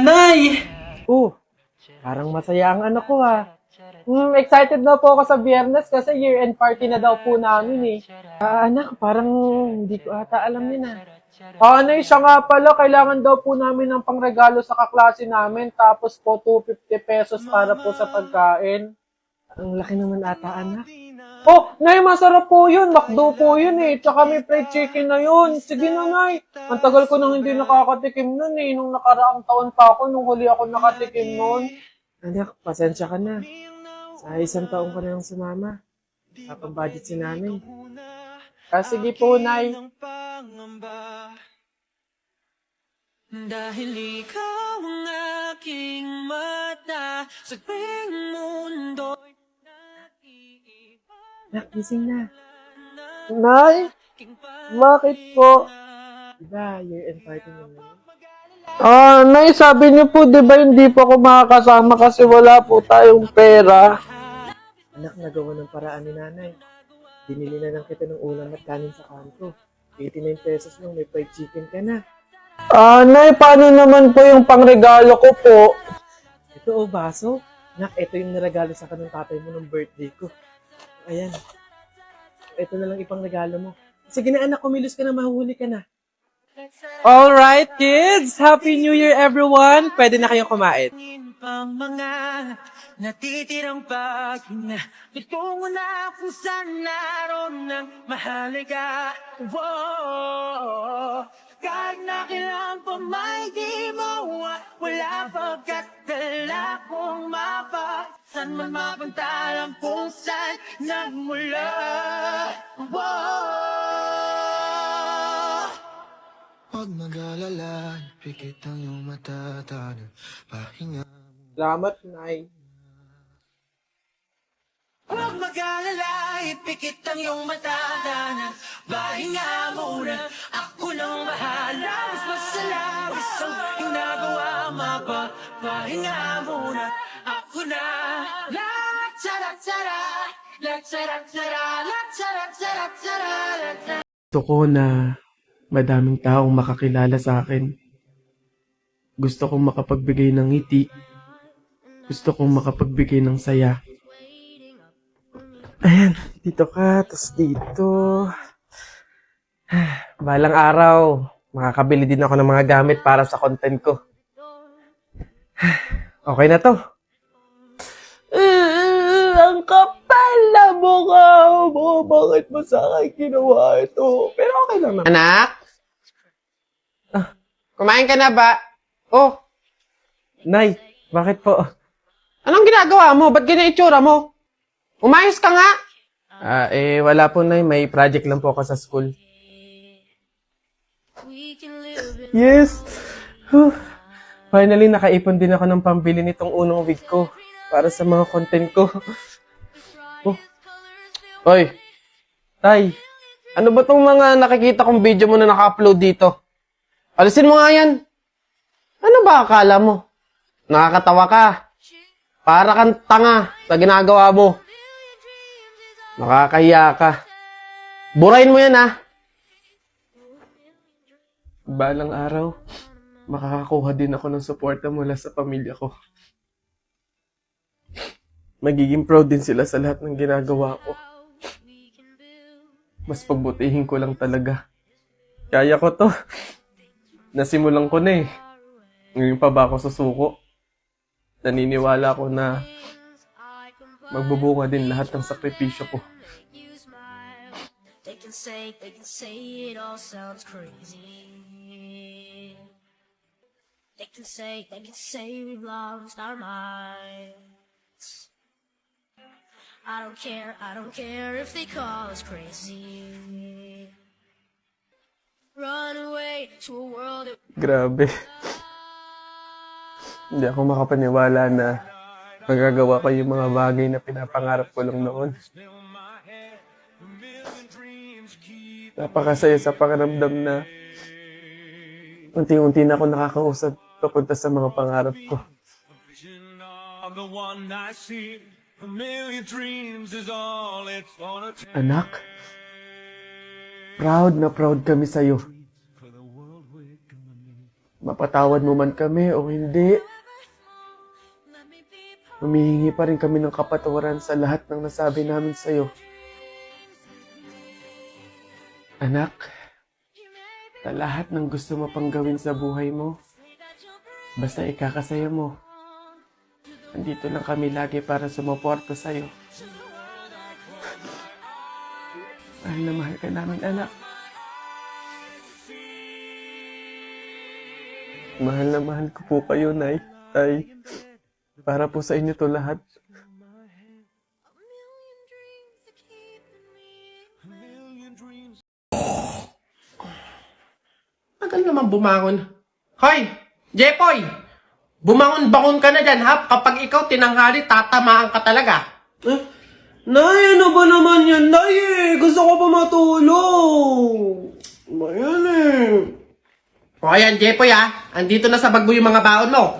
Nay! Oh, parang masaya ang anak ko ha. Excited na po ako sa Biyernes kasi year-end party na daw po namin eh. Anak, parang hindi ko ata alam yun ah. Nay, siya nga pala, kailangan daw po namin ng pangregalo sa kaklase namin, tapos po 250 pesos para po sa pagkain. Ang laki naman ata, anak. Oh, Nay, masarap po yun. McDo po yun eh. Tsaka may fried chicken na yun. Sige na, Nay. Ang tagal ko nang hindi nakakatikim nun eh. Nung nakaraang taon pa ako, nung huli ako nakatikim nun. Anak, pasensya ka na. Sa isang taong ka na lang sumama. Kapag budget si namin. Sige po, Nay. Dahil ikaw ang aking mata sa tuwing mundo'y nag-iiba. Anak, gising na. Nay, bakit po? Diba, year-end party naman. Nay, sabi niyo po, di ba hindi po ako makakasama kasi wala po tayong pera? Anak, nagawa ng paraan ni nanay. Binili na lang kita ng ulam at kanin sa kanto. 89 pesos lang, may fried chicken ka na. Nay, paano naman po yung pangregalo ko po? Ito o, baso. Anak, ito yung niregalo sa kanong tatay mo ng birthday ko. Ayan. Ito na lang ipang regalo mo. Sige na anak, kumilos ka na, mahuhuli ka na. Alright, kids! Happy New Year, everyone! Pwede na kayong kumain. Pang mga natitirang paghinga, tutungo na kung saan naroon ng mahalaga. Whoa, kahit na kailan pa may di mawa, wala pagkat dala kong mapa, saan man mapuntalang kung saan nagmula. Whoa, huwag mag-alala, pikit ang iyong matatanan, pahinga. Salamat, Nay. Huwag mag-alala, ipikit ang iyong matatanan, pahinga muna, ako nang bahala. Mas masalawis ang ginagawa, pahinga muna, ako na. La-tsara-tsara, la-tsara-tsara, la-tsara-tsara-tsara, la-tsara. Gusto ko na madaming taong makakilala sa akin. Gusto kong makapagbigay ng ngiti. Gusto kong makapagbigay ng saya. Ayan, dito ka, tapos dito. Balang araw, makakabili din ako ng mga gamit para sa content ko. Okay na to. Ang kapal na mukha mo. Bakit mo sa akin ginawa ito? Pero okay lang naman. Anak? Kumain ka na ba? Oh. Nay, bakit po? Anong ginagawa mo? Ba't ganyan itsura mo? Umayos ka nga? Wala po, Nay. May project lang po ako sa school. Yes! Finally, nakaipon din ako ng pambili nitong unang wig ko para sa mga content ko. Oh. Oy, Tay, ano ba tong mga nakikita kong video mo na naka-upload dito? Alisin mo nga yan. Ano ba akala mo? Nakakatawa ka. Para kang tanga sa ginagawa mo. Nakakahiya ka. Burahin mo yan, ha? Balang araw, makakakuha din ako ng suporta mula sa pamilya ko. Magiging proud din sila sa lahat ng ginagawa ko. Mas pagbutihin ko lang talaga. Kaya ko to. Nasimulan ko na eh. Ngayon pa ba ako susuko? Naniniwala ko na magbubunga din lahat ng sakripisyo ko. They can say it all sounds crazy. They can say we've lost our minds. I don't care if they call us crazy. Run away to a world that Grabe. Hindi ako makapaniwala na magagawa ko yung mga bagay na pinapangarap ko lang noon. Napakasaya sa pakiramdam na unti-unti na ako nakakausap papunta sa mga pangarap ko. Anak, proud na proud kami sa'yo. mapatawad mo man kami o hindi, humihingi pa rin kami ng kapatawaran sa lahat ng nasabi namin sa'yo. Anak, sa lahat ng gusto mo pang gawin sa buhay mo, basta ikakasaya mo. Andito lang kami lagi para sumuporta sa'yo. Mahal na mahal ka namin, anak. Mahal na mahal ko po kayo, Nay. Tay. Para po sa inyo to lahat. Tagal naman bumangon. Hoy! Jepoy! Bumangon-bangon ka na dyan, ha? Kapag ikaw tinanghali, tatamaan ka talaga. Nay, ano ba naman yan, Nay? Gusto ko pa matulog. Ayan O ayan, Jepoy, ha? Andito na sa bag mo yung mga baon mo.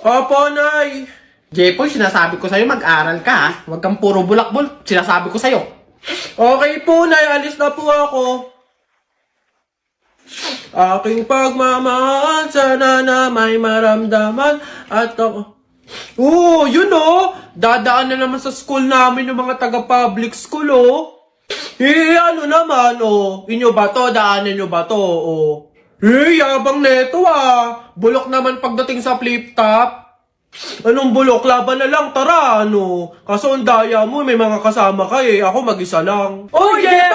Opo, Nay. Jepoy, sinasabi ko sa'yo, mag-aral ka, ha? Huwag kang puro bulakbol. Sinasabi ko sa'yo. Okay po, Nay. Alis na po ako. Aking pagmamahal, sana na may maramdaman at ako. Yun dadaan na naman sa school namin yung mga taga-public school, ano naman, inyo ba to? Daanan nyo ba to, yabang neto, Bulok naman pagdating sa flip-top. Anong bulok? Laban na lang, tara, Kaso ang daya mo, may mga kasama ka, Ako mag-isa lang. Oh, yeah!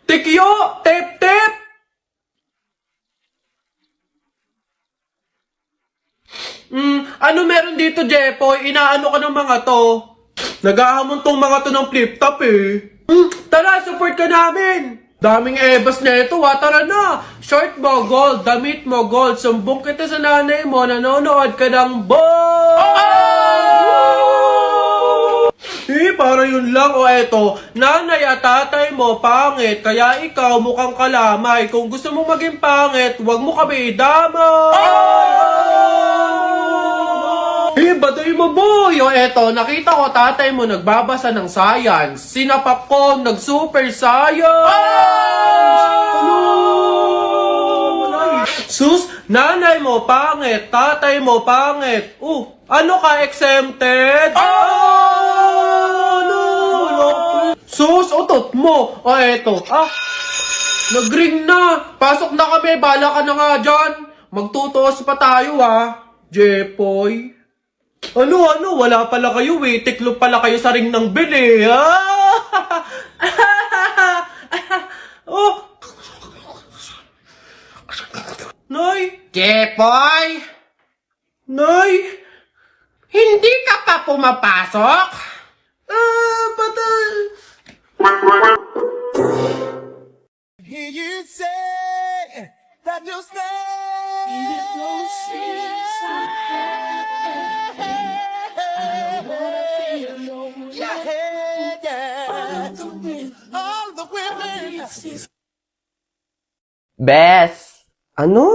Tikyo! Tep-tep! Ano meron dito, Jepoy? Inaano ka ng mga to? Naghahamon tong mga to ng flip-top, Tara, support ka namin! Daming ebas na ito, Tara na! Short mo, gold. Damit mo, gold. Sumbong kita sa nanay mo. Nanonood ka ng para yun lang, eto. Nanay at tatay mo, pangit. Kaya ikaw, mukhang kalamay. Kung gusto mo maging pangit, huwag mo kami idamay. Baday mo, boy! Eto, nakita ko tatay mo nagbabasa ng science. Sinapak ko, nag-super science! Sus, nanay mo pangit, tatay mo pangit. Ano ka, exempted? Sus, utot mo. Eto. Nag-ring na. Pasok na kami, bala ka na nga dyan. Magtutuos pa tayo, Jepoy. Ano, wala pala kayo, Tiklo pala kayo sa ring ng bili, Nay! Jepoy! Nay! Hindi ka pa pumapasok? Patay! Hear you say that you'll stay. Even though since I wanna be alone. Yeah. All the women. Bes! Ano?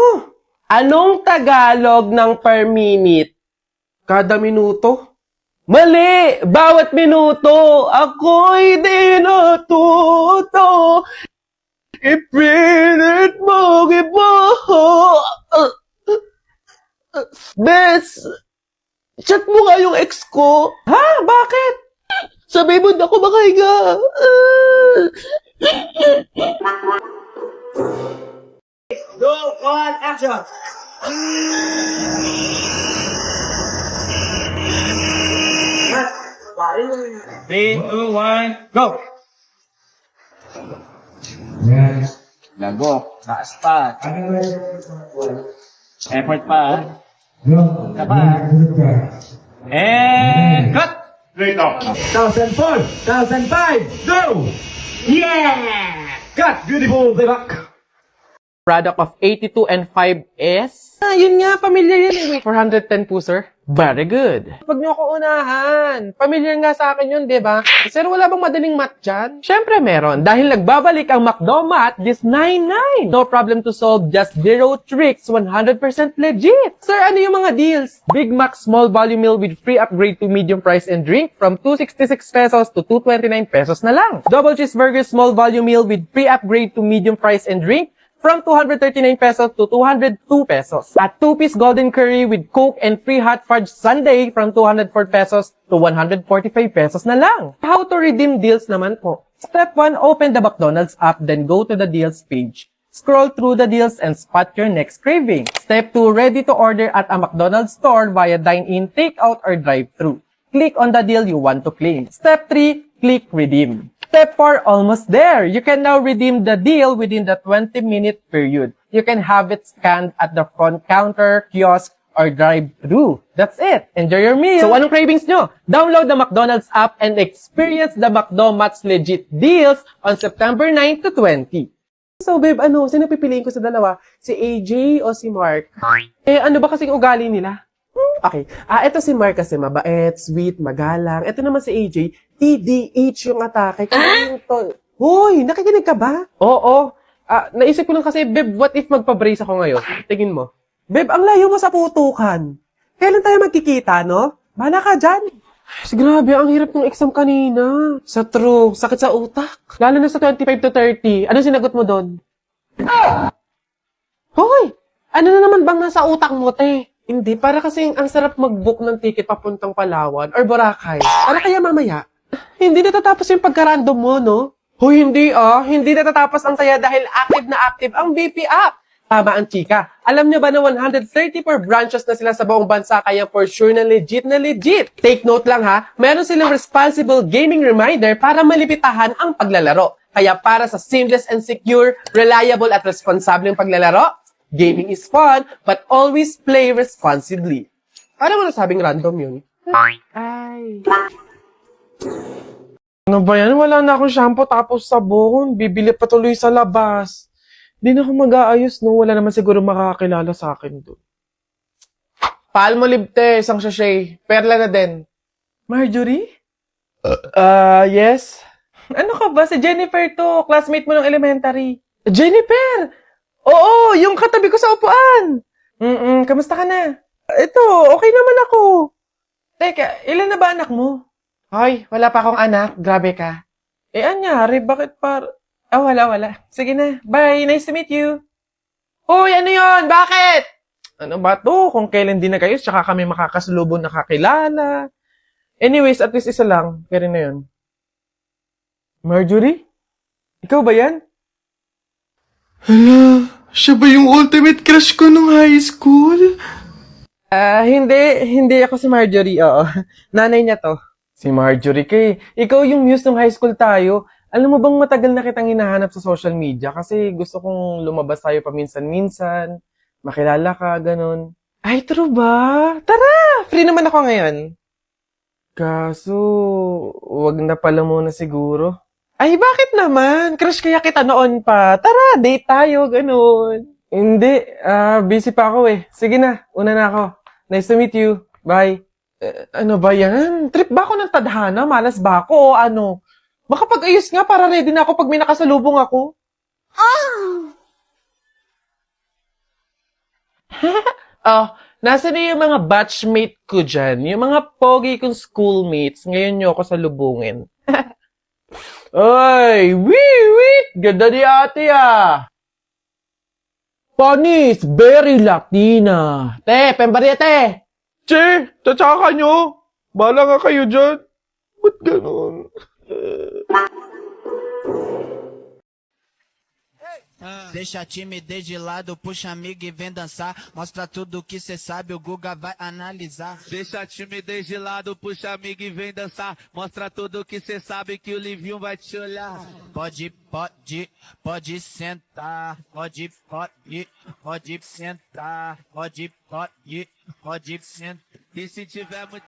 Anong Tagalog ng per minute? Kada minuto? Mali! Bawat minuto, ako'y di natuto. Ipilit mo, iba. Bes, chat mo nga yung ex ko. Ha? Bakit? Sabi mo na ako makahiga. Roll on action. 3, 2, 1, go! Lagok, taas pa. Effort pa. Ka pa. And cut! 1,004, 1,005, go! Yeah! Cut! Beautiful, playback. Product of 82 and 5S. Yun nga, familiar yan. 410 po, sir. Very good. Pag nyo ako unahan. Familiar nga sa akin yun, di ba? Sir, wala bang madaling math dyan? Siyempre meron. Dahil nagbabalik ang McDo Math this 99. No problem to solve, just zero tricks, 100% legit. Sir, ano yung mga deals? Big Mac small volume meal with free upgrade to medium price and drink from 266 pesos to 229 pesos na lang. Double cheeseburger small volume meal with free upgrade to medium price and drink from 239 pesos to 202 pesos. At 2-piece golden curry with Coke and free hot fudge sundae from 204 pesos to 145 pesos na lang. How to redeem deals naman po? Step 1, open the McDonald's app, then go to the deals page. Scroll through the deals and spot your next craving. Step 2, ready to order at a McDonald's store via dine-in, take-out, or drive-thru. Click on the deal you want to claim. Step 3, click redeem. Step 4, almost there. You can now redeem the deal within the 20-minute period. You can have it scanned at the front counter, kiosk, or drive-thru. That's it. Enjoy your meal. So, anong cravings nyo? Download the McDonald's app and experience the McDonald's legit deals on September 9 to 20. So, babe, sino pipiliin ko sa dalawa? Si AJ o si Mark? Ano ba kasing ugali nila? Okay. Ito si Mark kasi mabait, sweet, magalang. Ito naman si AJ, TDH yung atake. Kaya yung to. Hoy, nakikinig ka ba? Oo. Naisip ko lang kasi, babe, what if magpa-brace ako ngayon? Tingin mo. Babe, ang layo mo sa putukan. Kailan tayo magkikita, no? Bahala ka dyan. Grabe, ang hirap ng exam kanina. Sa true, sakit sa utak. Lalo na sa 25 to 30. Anong sinagot mo doon? Hoy! Ano na naman bang nasa utak mo, te? Hindi, para kasing ang sarap mag-book ng ticket papuntang Palawan or Boracay. Para kaya mamaya, hindi natatapos yung pagka-random mo, no? Hoy, hindi Hindi natatapos ang saya dahil active ang BP app. Tama ang chika. Alam niyo ba na 134 branches na sila sa buong bansa kaya for sure na legit na legit. Take note lang ha, meron silang responsible gaming reminder para malipitahan ang paglalaro. Kaya para sa seamless and secure, reliable at responsableng paglalaro, gaming is fun, but always play responsibly. Ano mo nasabing random yun? Ay. Ano ba yan? Wala na akong shampoo tapos sabon. Bibili pa tuloy sa labas. Di na ako mag-aayos, no? Wala naman siguro makakakilala sa akin doon. Palmolive, te. Isang sachet. Perla na din. Marjorie? Yes? Ano ka ba? Si Jennifer to. Classmate mo ng elementary. Jennifer! Oo, yung katabi ko sa upuan. Kamusta ka na? Ito, okay naman ako. Teka, ilan na ba anak mo? Hoy, wala pa akong anak. Grabe ka. Anyari? Bakit wala. Sige na. Bye. Nice to meet you. Hoy, ano yon? Bakit? Ano ba to? Kung kailan din na kayo, tsaka kami makakasalubong nakakilala. Anyways, at least isa lang. Kaya rin na yun. Marjorie? Ikaw ba yan? Hala, siya ba yung ultimate crush ko nung high school? Hindi ako si Marjorie, oo. Nanay niya to. Si Marjorie kay. Ikaw yung muse ng high school tayo. Alam mo bang matagal na kitang hinahanap sa social media kasi gusto kong lumabas tayo paminsan-minsan, makilala ka, ganun. Ay, true ba? Tara! Free naman ako ngayon. Kaso, wag na pala muna siguro. Ay, bakit naman? Crush kaya kita noon pa. Tara, date tayo, ganun. Hindi, busy pa ako eh. Sige na, una na ako. Nice to meet you. Bye. Ano ba yan? Trip ba ako ng tadhana? Malas ba ako o ano? Makapag-ayos nga para ready na ako pag may nakasalubong ako. Nasa na yung mga batchmate ko dyan? Yung mga pogi kong schoolmates, ngayon nyo ako salubungin. Ay, wait! Ganda ni ate Panis, very Latina. Te, pembari te. Che, tatsaka nyo. Bahala nga kayo dyan. Ba't ganun? Deixa a timidez de lado, puxa amigo e vem dançar. Mostra tudo que cê sabe, o Guga vai analisar. Deixa a timidez de lado, puxa amigo e vem dançar. Mostra tudo que cê sabe que o Livinho vai te olhar. Pode sentar. Pode sentar. Pode sentar. E se tiver muito